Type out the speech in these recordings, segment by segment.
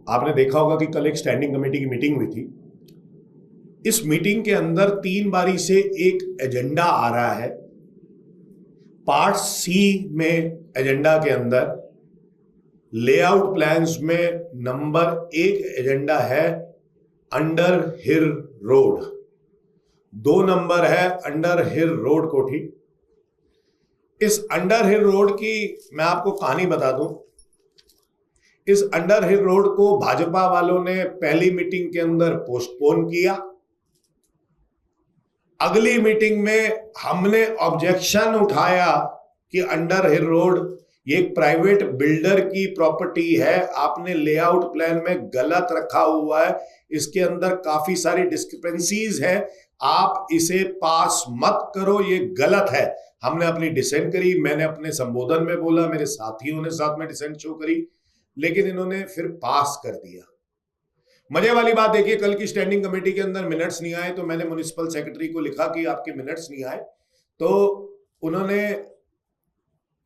आपने देखा होगा कि कल एक स्टैंडिंग कमेटी की मीटिंग हुई थी। इस मीटिंग के अंदर 3 बारी से एक एजेंडा आ रहा है। पार्ट सी में एजेंडा के अंदर लेआउट प्लान्स में नंबर 1 एजेंडा है अंडर हिर रोड, 2 नंबर है अंडर हिर रोड कोठी। इस अंडर हिल रोड की मैं आपको कहानी बता दूं। इस अंडर हिल रोड को भाजपा वालों ने पहली मीटिंग के अंदर पोस्टपोन किया। अगली मीटिंग में हमने ऑब्जेक्शन उठाया कि अंडर हिल रोड ये एक प्राइवेट बिल्डर की प्रॉपर्टी है, आपने लेआउट प्लान में गलत रखा हुआ है, इसके अंदर काफी सारी डिस्क्रिपेंसीज है, आप इसे पास मत करो, ये गलत है। हमने अपनी डिसेंट करी, मैंने अपने संबोधन में बोला, मेरे साथियों ने साथ में डिसेंट शो करी, लेकिन इन्होंने फिर पास कर दिया। मजे वाली बात देखिए, कल की स्टैंडिंग कमेटी के अंदर मिनट्स नहीं आए तो मैंने म्युनिसिपल सेक्रेटरी को लिखा कि आपके मिनट्स नहीं आए, तो उन्होंने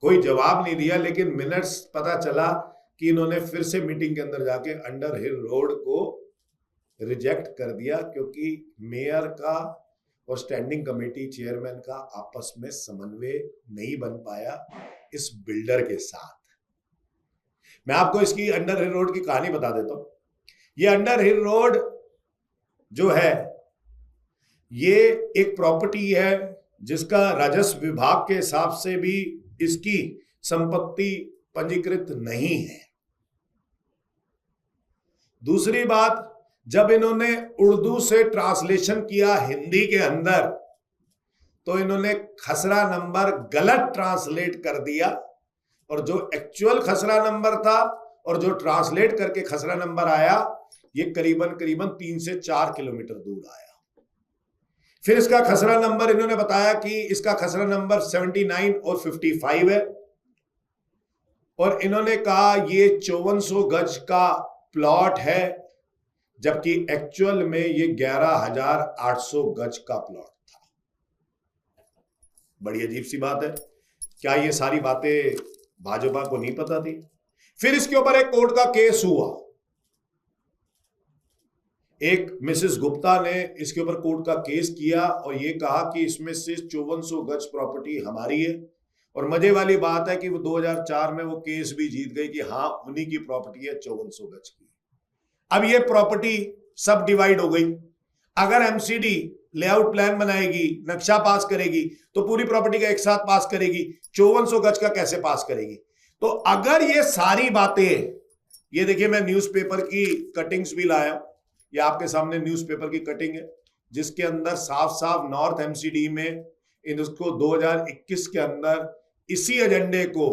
कोई जवाब नहीं दिया। लेकिन मिनट्स पता चला कि इन्होंने फिर से मीटिंग के अंदर जाके अंडर हिल रोड को रिजेक्ट कर दिया, क्योंकि मेयर का और स्टैंडिंग कमेटी चेयरमैन का आपस में समन्वय नहीं बन पाया इस बिल्डर के साथ। मैं आपको इसकी अंडर हिल रोड की कहानी बता देता हूं। ये अंडर हिल रोड जो है ये एक प्रॉपर्टी है जिसका राजस्व विभाग के हिसाब से भी इसकी संपत्ति पंजीकृत नहीं है। दूसरी बात, जब इन्होंने उर्दू से ट्रांसलेशन किया हिंदी के अंदर तो इन्होंने खसरा नंबर गलत ट्रांसलेट कर दिया, और जो एक्चुअल खसरा नंबर था और जो ट्रांसलेट करके खसरा नंबर आया ये करीबन 3 से 4 किलोमीटर दूर आया। फिर इसका खसरा नंबर इन्होंने बताया कि इसका खसरा नंबर 79 और 55 है, और इन्होंने कहा ये 5400 गज का प्लॉट है, जबकि एक्चुअल में ये 11,800 गज का प्लॉट था। बड़ी अजीब सी बात है। क्या ये सारी बातें भाजपा को नहीं पता थी? फिर इसके ऊपर एक कोर्ट का केस हुआ। एक मिसेस गुप्ता ने इसके ऊपर कोर्ट का केस किया और ये कहा कि इसमें से 5400 गज प्रॉपर्टी हमारी है। और मजे वाली बात है कि वो 2004 में वो केस भी जीत गई कि हाँ उन्हीं की प्रॉपर्टी है 5400 गज की। अब ये प्रॉपर्टी सब डिवाइड हो गई। अगर एमसीडी लेआउट प्लान बनाएगी, नक्शा पास करेगी, तो पूरी प्रॉपर्टी का एक साथ पास करेगी, 5400 गज का कैसे पास करेगी? तो अगर ये सारी बातें, ये देखिए मैं न्यूज़पेपर की कटिंग्स भी लाया, ये आपके सामने न्यूज़पेपर की कटिंग है जिसके अंदर साफ साफ नॉर्थ एमसीडी में इसको 2021 के अंदर इसी एजेंडे को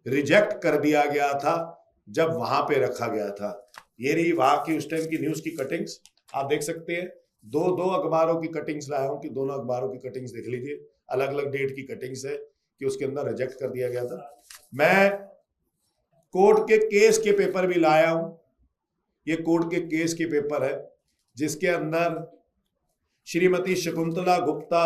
रिजेक्ट कर दिया गया था जब वहां पे रखा गया था। ये रही वहां की उस टाइम की न्यूज की कटिंग्स, आप देख सकते हैं। दो अखबारों की कटिंग्स लाया हूं कि दोनों अखबारों की कटिंग्स देख लीजिए, अलग अलग डेट की कटिंग्स है कि उसके अंदर रिजेक्ट कर दिया गया था। मैं कोर्ट के केस के पेपर भी लाया हूं, ये कोर्ट के केस के पेपर है जिसके अंदर Shrimati Shakuntala Gupta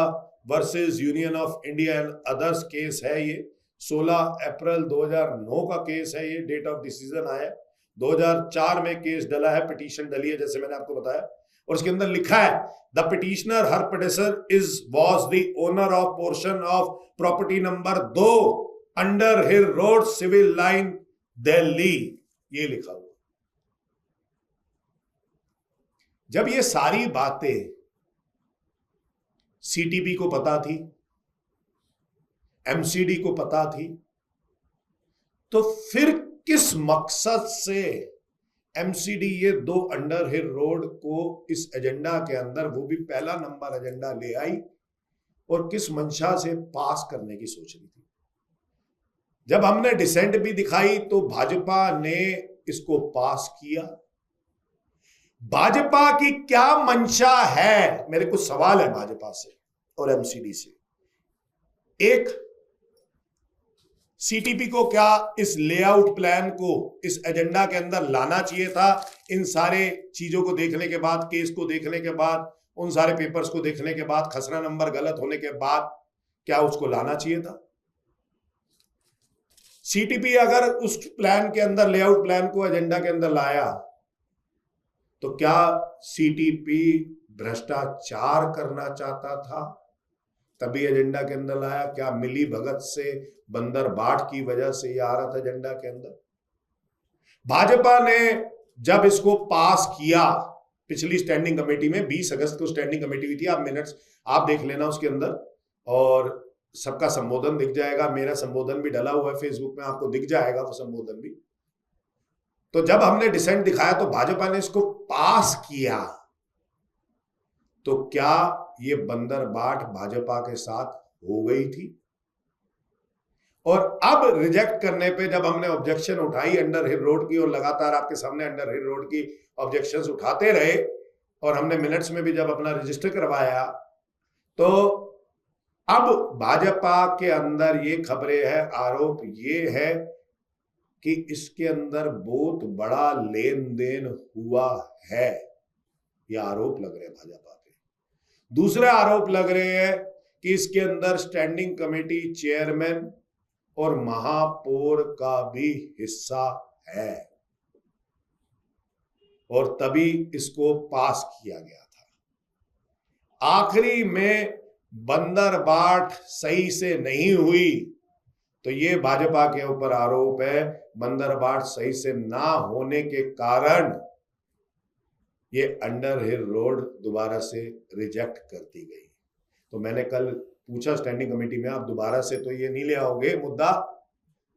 versus union of India and others case है। ये 16 अप्रैल 2009 का केस है। ये डेट ऑफ डिसीजन आया 2004 में केस डला है, पिटीशन डली है जैसे मैंने आपको बताया, और उसके अंदर लिखा है the petitioner her predecessor is was the owner of portion of property number 2 under hill road civil line Delhi, ये लिखा हुआ। जब ये सारी बातें सीटीपी को पता थी, एमसीडी को पता थी, तो फिर किस मकसद से एमसीडी ये 2 अंडर हिल रोड को इस एजेंडा के अंदर, वो भी पहला नंबर एजेंडा ले आई, और किस मंशा से पास करने की सोच रही थी? जब हमने डिसेंट भी दिखाई तो भाजपा ने इसको पास किया। भाजपा की क्या मंशा है? मेरे कुछ सवाल है भाजपा से और एमसीडी से। एक, सीटीपी को क्या इस लेआउट प्लान को इस एजेंडा के अंदर लाना चाहिए था? इन सारे चीजों को देखने के बाद, केस को देखने के बाद, उन सारे पेपर्स को देखने के बाद, खसरा नंबर गलत होने के बाद, क्या उसको लाना चाहिए था? सीटीपी अगर उस प्लान के अंदर, लेआउट प्लान को एजेंडा के अंदर लाया, तो क्या सीटीपी भ्रष्टाचार करना चाहता था तभी एजेंडा के अंदर लाया? क्या मिली भगत से, बंदर बाट की वजह से ये आ रहा था एजेंडा के अंदर? भाजपा ने जब इसको पास किया पिछली स्टैंडिंग कमेटी में, 20 अगस्त को स्टैंडिंग कमेटी हुई थी, आप मिनट्स आप देख लेना उसके अंदर, और सबका संबोधन दिख जाएगा, मेरा संबोधन भी डला हुआ है फेसबुक में, आपको दिख जाएगा वो संबोधन भी। तो जब हमने डिसेंट दिखाया तो भाजपा ने इसको पास किया, तो क्या ये बंदर बाट भाजपा के साथ हो गई थी? और अब रिजेक्ट करने पे जब हमने ऑब्जेक्शन उठाई अंडर हिल रोड की, और लगातार आपके सामने अंडर हिल रोड की ऑब्जेक्शंस उठाते रहे, और हमने मिनट्स में भी जब अपना रजिस्टर करवाया, तो अब भाजपा के अंदर ये खबरें हैं, आरोप ये है कि इसके अंदर बहुत बड़ा लेन देन हुआ है। ये आरोप लग रहे हैं भाजपा पे। दूसरे आरोप लग रहे हैं कि इसके अंदर स्टैंडिंग कमेटी चेयरमैन और महापौर का भी हिस्सा है, और तभी इसको पास किया गया था। आखिरी में बंदर बाट सही से नहीं हुई, तो ये भाजपा के ऊपर आरोप है, बंदर बाट सही से ना होने के कारण ये अंडर हिल रोड दोबारा से रिजेक्ट कर दी गई। तो मैंने कल पूछा स्टैंडिंग कमेटी में, आप दोबारा से तो ये नहीं ले आओगे मुद्दा?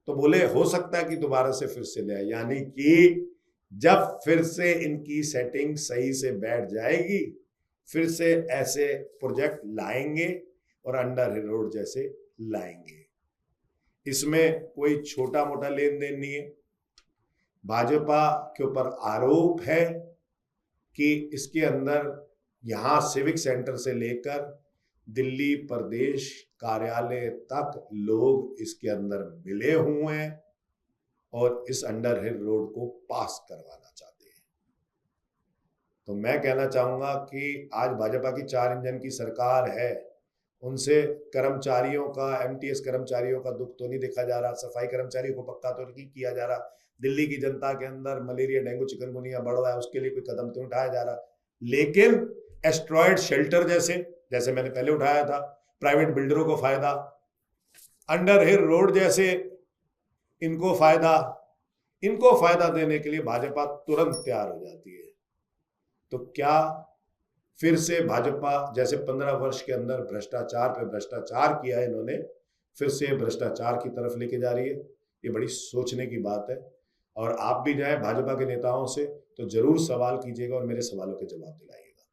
तो बोले हो सकता है कि दोबारा से फिर से ले आए, यानी कि जब फिर से इनकी सेटिंग सही से बैठ जाएगी, फिर से ऐसे प्रोजेक्ट लाएंगे और अंडर हिल रोड जैसे लाएंगे। इसमें कोई छोटा मोटा लेन देन नहीं है। भाजपा के ऊपर आरोप है कि इसके अंदर यहां सिविक सेंटर से लेकर दिल्ली प्रदेश कार्यालय तक लोग इसके अंदर मिले हुए हैं और इस अंडर हिल रोड को पास करवाना चाहते हैं। तो मैं कहना चाहूंगा कि आज भाजपा की 4 इंजन की सरकार है, उनसे कर्मचारियों का, एमटीएस कर्मचारियों का दुख तो नहीं देखा जा रहा, सफाई कर्मचारियों को पक्का तो नहीं किया जा रहा, दिल्ली की जनता के अंदर मलेरिया, डेंगू, चिकनगुनिया बढ़ रहा है, उसके लिए कोई कदम तो उठाया जा रहा। लेकिन एस्ट्रॉयड शेल्टर जैसे मैंने पहले उठाया था, प्राइवेट बिल्डरों को फायदा, अंडर हिल रोड जैसे इनको फायदा देने के लिए भाजपा तुरंत तैयार हो जाती है। तो क्या फिर से भाजपा जैसे 15 वर्ष के अंदर भ्रष्टाचार पे भ्रष्टाचार किया है इन्होंने, फिर से भ्रष्टाचार की तरफ लेके जा रही है? ये बड़ी सोचने की बात है। और आप भी जाएं भाजपा के नेताओं से तो जरूर सवाल कीजिएगा और मेरे सवालों के जवाब दिलाइए।